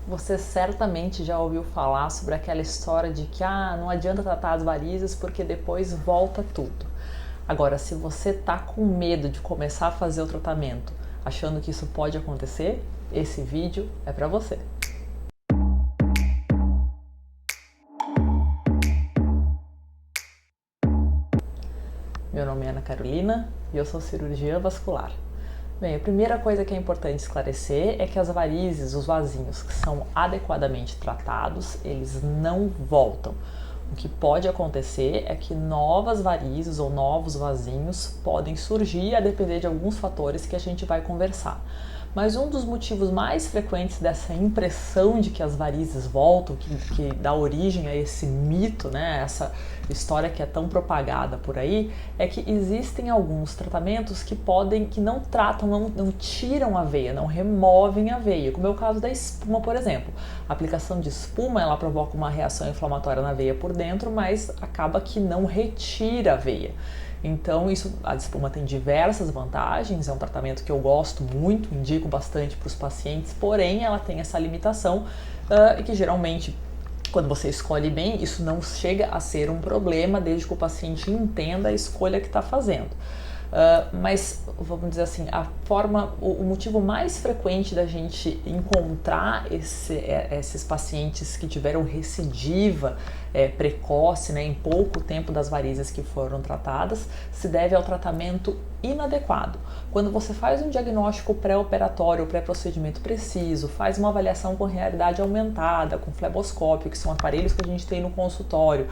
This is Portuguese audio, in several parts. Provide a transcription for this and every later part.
Você certamente já ouviu falar sobre aquela história de que não adianta tratar as varizes porque depois volta tudo. Agora, se você tá com medo de começar a fazer o tratamento, achando que isso pode acontecer, esse vídeo é para você. Meu nome é Ana Carolina e eu sou cirurgiã vascular. Bem, a primeira coisa que é importante esclarecer é que as varizes, os vasinhos que são adequadamente tratados, eles não voltam. O que pode acontecer é que novas varizes ou novos vasinhos podem surgir a depender de alguns fatores que a gente vai conversar. Mas um dos motivos mais frequentes dessa impressão de que as varizes voltam, que dá origem a esse mito, né, essa história que é tão propagada por aí, é que existem alguns tratamentos que não tratam, não tiram a veia, não removem a veia, como é o caso da espuma, por exemplo. A aplicação de espuma, ela provoca uma reação inflamatória na veia por dentro, mas acaba que não retira a veia. Então, a espuma tem diversas vantagens, é um tratamento que eu gosto muito, indico bastante para os pacientes, porém ela tem essa limitação e que geralmente, quando você escolhe bem, isso não chega a ser um problema desde que o paciente entenda a escolha que está fazendo. Mas, vamos dizer assim, o motivo mais frequente da gente encontrar esses pacientes que tiveram recidiva precoce, né, em pouco tempo das varizes que foram tratadas, se deve ao tratamento inadequado. Quando você faz um diagnóstico pré-operatório, pré-procedimento preciso, faz uma avaliação com realidade aumentada, com fleboscópio, que são aparelhos que a gente tem no consultório,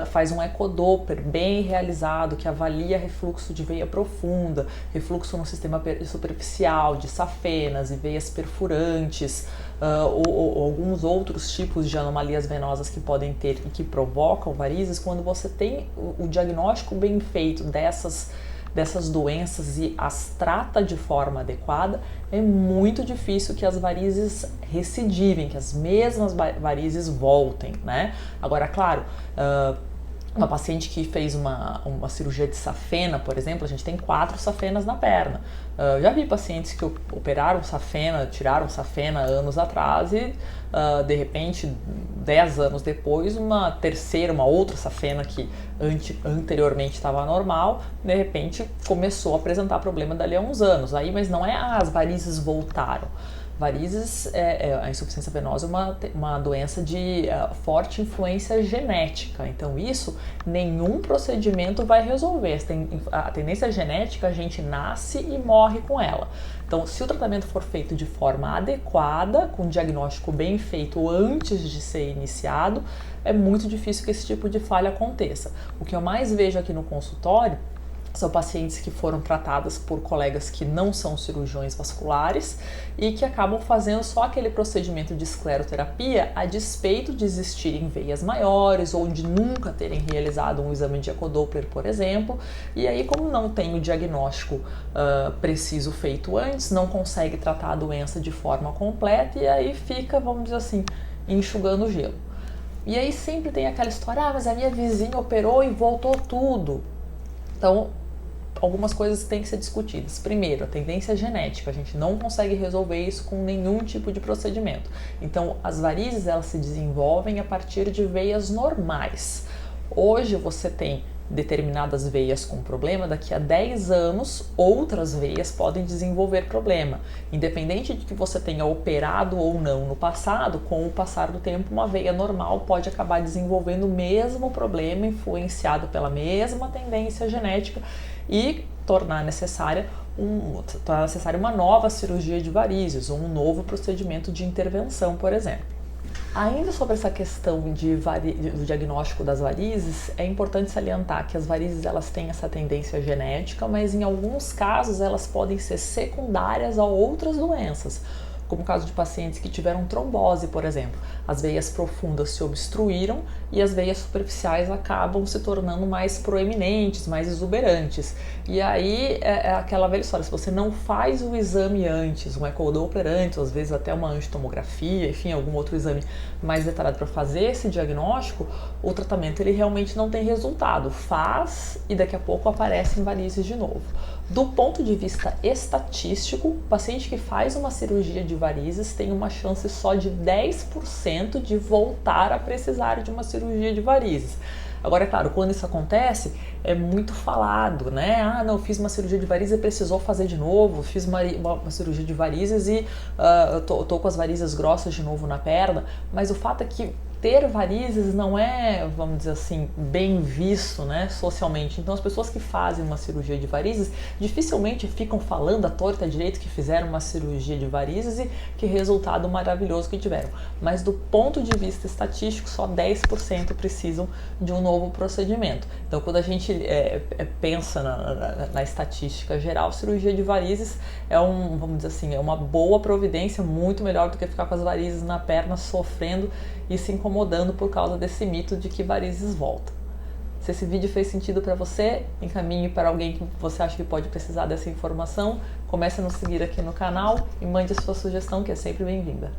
faz um ecodoppler bem realizado, que avalia refluxo de veia profunda, refluxo no sistema superficial, de safenas e veias perfurantes, ou alguns outros tipos de anomalias venosas que podem ter e que provocam varizes. Quando você tem o diagnóstico bem feito dessas doenças e as trata de forma adequada, é muito difícil que as varizes recidivem, que as mesmas varizes voltem, né? Agora, claro, uma paciente que fez uma cirurgia de safena, por exemplo, a gente tem 4 safenas na perna. Já vi pacientes que operaram safena, tiraram safena anos atrás e, de repente, 10 anos depois, uma outra safena que anteriormente estava normal, de repente começou a apresentar problema dali a uns anos. Mas não é as varizes voltaram. Varizes, a insuficiência venosa é uma doença de forte influência genética, então isso nenhum procedimento vai resolver. A tendência genética, a gente nasce e morre com ela. Então, se o tratamento for feito de forma adequada, com diagnóstico bem feito antes de ser iniciado, é muito difícil que esse tipo de falha aconteça. O que eu mais vejo aqui no consultório são pacientes que foram tratadas por colegas que não são cirurgiões vasculares e que acabam fazendo só aquele procedimento de escleroterapia a despeito de existirem veias maiores ou de nunca terem realizado um exame de ecodoppler, por exemplo. E aí, como não tem o diagnóstico preciso feito antes, não consegue tratar a doença de forma completa e aí fica, vamos dizer assim, enxugando o gelo. E aí sempre tem aquela história, mas a minha vizinha operou e voltou tudo. Então, algumas coisas têm que ser discutidas. Primeiro, a tendência genética, a gente não consegue resolver isso com nenhum tipo de procedimento. Então, as varizes, elas se desenvolvem a partir de veias normais. Hoje você tem determinadas veias com problema, daqui a 10 anos outras veias podem desenvolver problema. Independente de que você tenha operado ou não no passado, com o passar do tempo uma veia normal pode acabar desenvolvendo o mesmo problema, influenciado pela mesma tendência genética e tornar necessária uma nova cirurgia de varizes ou um novo procedimento de intervenção, por exemplo. Ainda sobre essa questão do diagnóstico das varizes, é importante salientar que as varizes elas têm essa tendência genética, mas em alguns casos elas podem ser secundárias a outras doenças, como o caso de pacientes que tiveram trombose, por exemplo. As veias profundas se obstruíram e as veias superficiais acabam se tornando mais proeminentes, mais exuberantes. E aí é aquela velha história, se você não faz o exame antes, um ecodoppler antes, às vezes até uma angiotomografia, enfim, algum outro exame mais detalhado para fazer esse diagnóstico, o tratamento ele realmente não tem resultado. Faz e daqui a pouco aparecem varizes de novo. Do ponto de vista estatístico, o paciente que faz uma cirurgia de varizes tem uma chance só de 10% de voltar a precisar de uma cirurgia de varizes. Agora, é claro, quando isso acontece, é muito falado, né? Ah, não, fiz uma cirurgia de varizes e precisou fazer de novo, fiz uma cirurgia de varizes e tô com as varizes grossas de novo na perna, mas o fato é que ter varizes não é, vamos dizer assim, bem visto, né, socialmente. Então as pessoas que fazem uma cirurgia de varizes dificilmente ficam falando à torta direito que fizeram uma cirurgia de varizes e que resultado maravilhoso que tiveram. Mas do ponto de vista estatístico, só 10% precisam de um novo procedimento. Então quando a gente pensa na estatística geral, cirurgia de varizes é vamos dizer assim, é uma boa providência, muito melhor do que ficar com as varizes na perna sofrendo e se incomodando por causa desse mito de que varizes voltam. Se esse vídeo fez sentido para você, encaminhe para alguém que você acha que pode precisar dessa informação, comece a nos seguir aqui no canal e mande a sua sugestão, que é sempre bem-vinda.